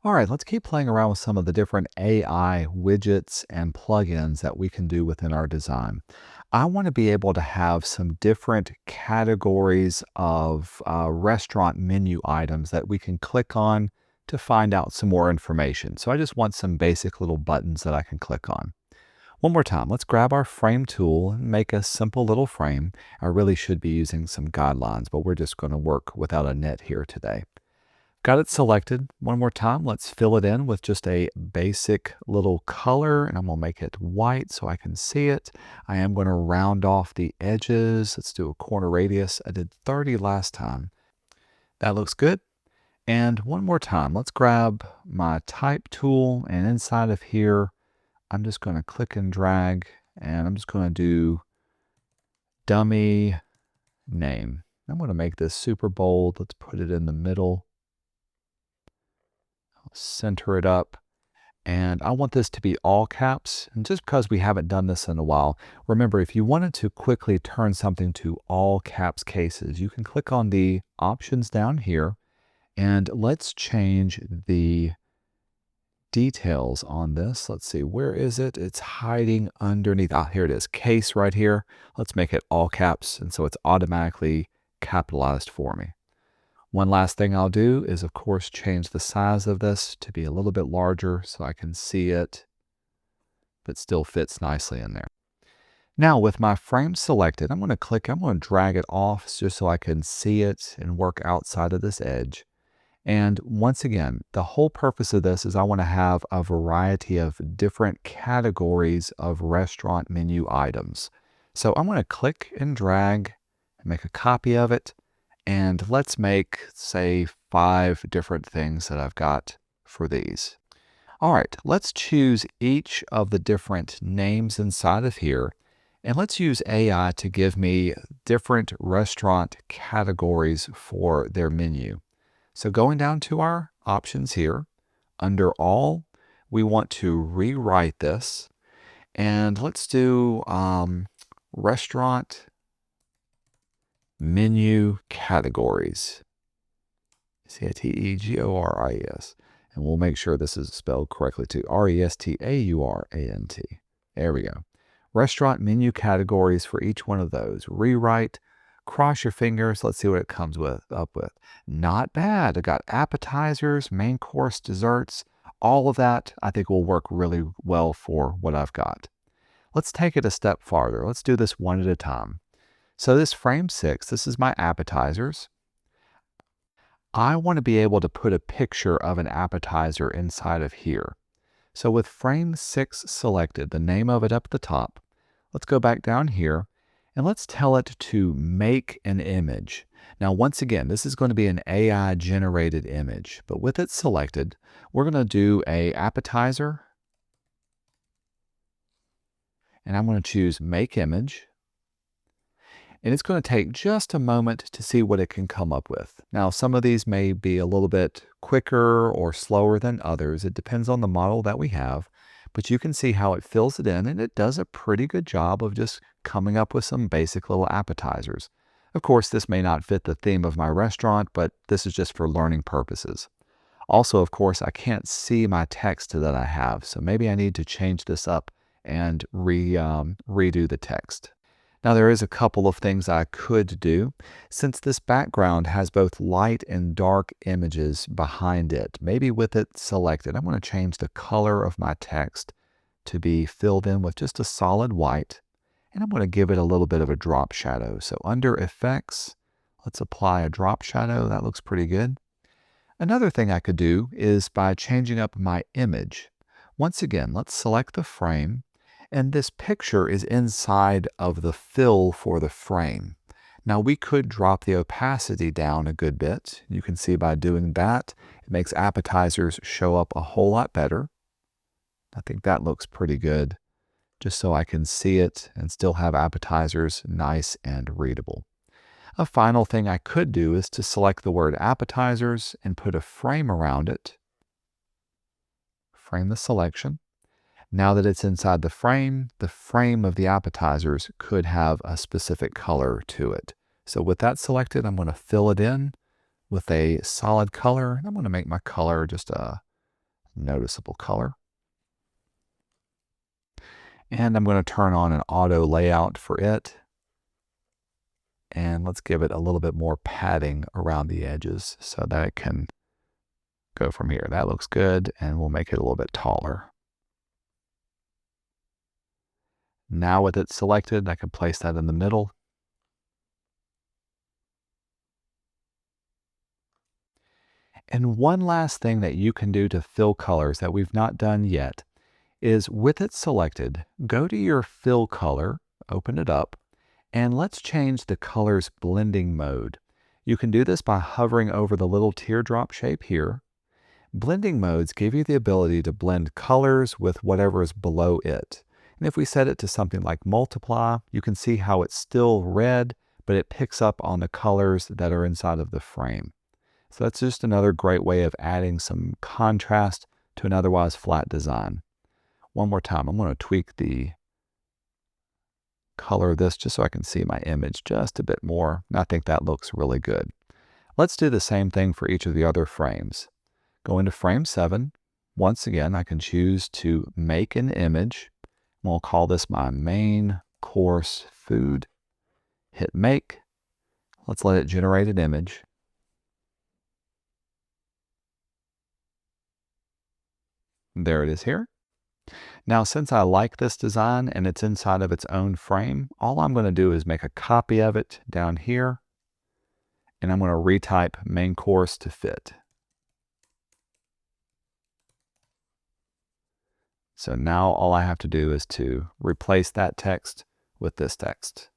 All right, let's keep playing around with some of the different AI widgets and plugins that we can do within our design. I want to be able to have some different categories of restaurant menu items that we can click on to find out some more information. So I just want some basic little buttons that I can click on. One more time, let's grab our frame tool and make a simple little frame. I really should be using some guidelines, but we're just going to work without a net here today. Got it selected. One more time, let's fill it in with just a basic little color, and I'm going to make it white so I can see it. I am going to round off the edges. Let's do a corner radius. I did 30 last time. That looks good. And one more time, let's grab my type tool, and inside of here, I'm just going to click and drag, and I'm just going to do dummy name. I'm going to make this super bold. Let's put it in the middle. Center it up. And I want this to be all caps. And just because we haven't done this in a while, remember, if you wanted to quickly turn something to all caps cases, you can click on the options down here. And let's change the details on this. Let's see, where is it? It's hiding underneath. Ah, here it is, case right here. Let's make it all caps. And so it's automatically capitalized for me. One last thing I'll do is, of course, change the size of this to be a little bit larger so I can see it, but still fits nicely in there. Now, with my frame selected, I'm going to drag it off just so I can see it and work outside of this edge. And once again, the whole purpose of this is I want to have a variety of different categories of restaurant menu items. So I'm going to click and drag and make a copy of it. And let's make, say, 5 different things that I've got for these. All right, let's choose each of the different names inside of here. And let's use AI to give me different restaurant categories for their menu. So going down to our options here, under all, we want to rewrite this. And let's do restaurant menu categories. Categories. And we'll make sure this is spelled correctly too. Restaurant. There we go. Restaurant menu categories for each one of those. Rewrite. Cross your fingers. Let's see what it comes up with. Not bad. I got appetizers, main course, desserts. All of that I think will work really well for what I've got. Let's take it a step farther. Let's do this one at a time. So this frame 6, this is my appetizers. I want to be able to put a picture of an appetizer inside of here. So with frame 6 selected, the name of it up at the top, let's go back down here and let's tell it to make an image. Now, once again, this is going to be an AI generated image, but with it selected, we're going to do a appetizer, and I'm going to choose make image. And it's going to take just a moment to see what it can come up with. Now, some of these may be a little bit quicker or slower than others. It depends on the model that we have, but you can see how it fills it in, and it does a pretty good job of just coming up with some basic little appetizers. Of course, this may not fit the theme of my restaurant, but this is just for learning purposes. Also, of course, I can't see my text that I have, so maybe I need to change this up and redo the text. Now, there is a couple of things I could do. Since this background has both light and dark images behind it, maybe with it selected, I'm going to change the color of my text to be filled in with just a solid white, and I'm going to give it a little bit of a drop shadow. So under Effects, let's apply a drop shadow. That looks pretty good. Another thing I could do is by changing up my image. Once again, let's select the frame. And this picture is inside of the fill for the frame. Now we could drop the opacity down a good bit. You can see by doing that, it makes appetizers show up a whole lot better. I think that looks pretty good, just so I can see it and still have appetizers nice and readable. A final thing I could do is to select the word appetizers and put a frame around it. Frame the selection. Now that it's inside the frame of the appetizers could have a specific color to it. So with that selected, I'm going to fill it in with a solid color. And I'm going to make my color just a noticeable color. And I'm going to turn on an auto layout for it. And let's give it a little bit more padding around the edges so that it can go from here. That looks good, and we'll make it a little bit taller. Now with it selected, I can place that in the middle. And one last thing that you can do to fill colors that we've not done yet is with it selected, go to your fill color, open it up, and let's change the color's blending mode. You can do this by hovering over the little teardrop shape here. Blending modes give you the ability to blend colors with whatever is below it. And if we set it to something like multiply, you can see how it's still red, but it picks up on the colors that are inside of the frame. So that's just another great way of adding some contrast to an otherwise flat design. One more time, I'm going to tweak the color of this just so I can see my image just a bit more. And I think that looks really good. Let's do the same thing for each of the other frames. Go into frame 7. Once again, I can choose to make an image. We'll call this my main course food. Hit make. Let's let it generate an image. There it is here. Now, since I like this design and it's inside of its own frame, all I'm going to do is make a copy of it down here, and I'm going to retype main course to fit. So now all I have to do is to replace that text with this text.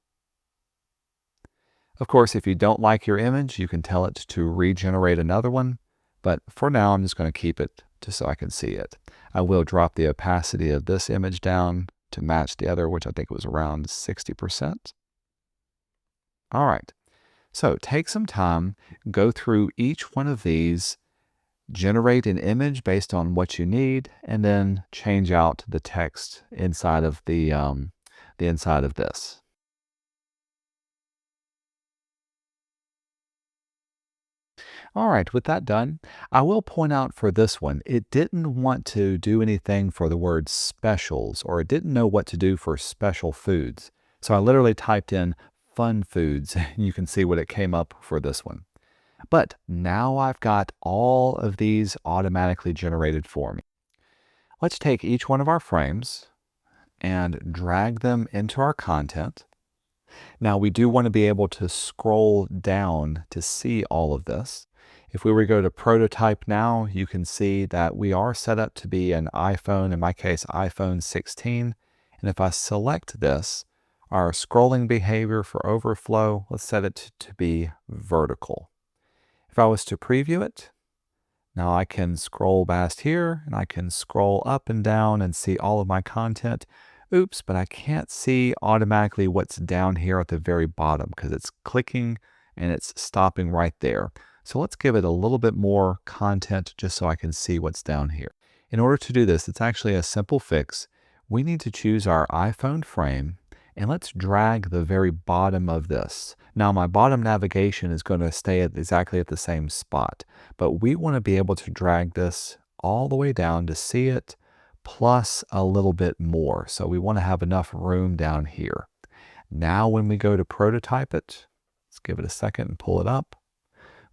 Of course, if you don't like your image, you can tell it to regenerate another one, but for now I'm just going to keep it just so I can see it. I will drop the opacity of this image down to match the other, which I think was around 60%. All right, so take some time, go through each one of these, generate an image based on what you need, and then change out the text inside of the inside of this. All right, with that done, I will point out for this one, it didn't want to do anything for the word specials, or it didn't know what to do for special foods. So I literally typed in fun foods, and you can see what it came up for this one. But now I've got all of these automatically generated for me. Let's take each one of our frames and drag them into our content. Now we do want to be able to scroll down to see all of this. If we were to go to prototype now, you can see that we are set up to be an iPhone, in my case, iPhone 16. And if I select this, our scrolling behavior for overflow, let's set it to be vertical. If I was to preview it, now I can scroll past here and I can scroll up and down and see all of my content. Oops, but I can't see automatically what's down here at the very bottom because it's clicking and it's stopping right there. So let's give it a little bit more content just so I can see what's down here. In order to do this, it's actually a simple fix. We need to choose our iPhone frame and let's drag the very bottom of this. Now my bottom navigation is going to stay exactly at the same spot, but we want to be able to drag this all the way down to see it, plus a little bit more. So we want to have enough room down here. Now when we go to prototype it, let's give it a second and pull it up.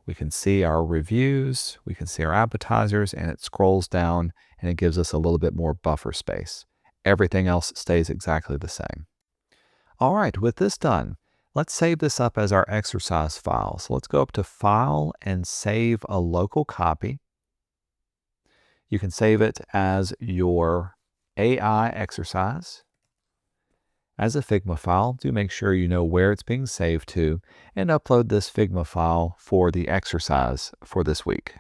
We can see our reviews, we can see our appetizers, and it scrolls down and it gives us a little bit more buffer space. Everything else stays exactly the same. All right, with this done, let's save this up as our exercise file. So let's go up to File and Save a Local Copy. You can save it as your AI exercise. As a Figma file, do make sure you know where it's being saved to and upload this Figma file for the exercise for this week.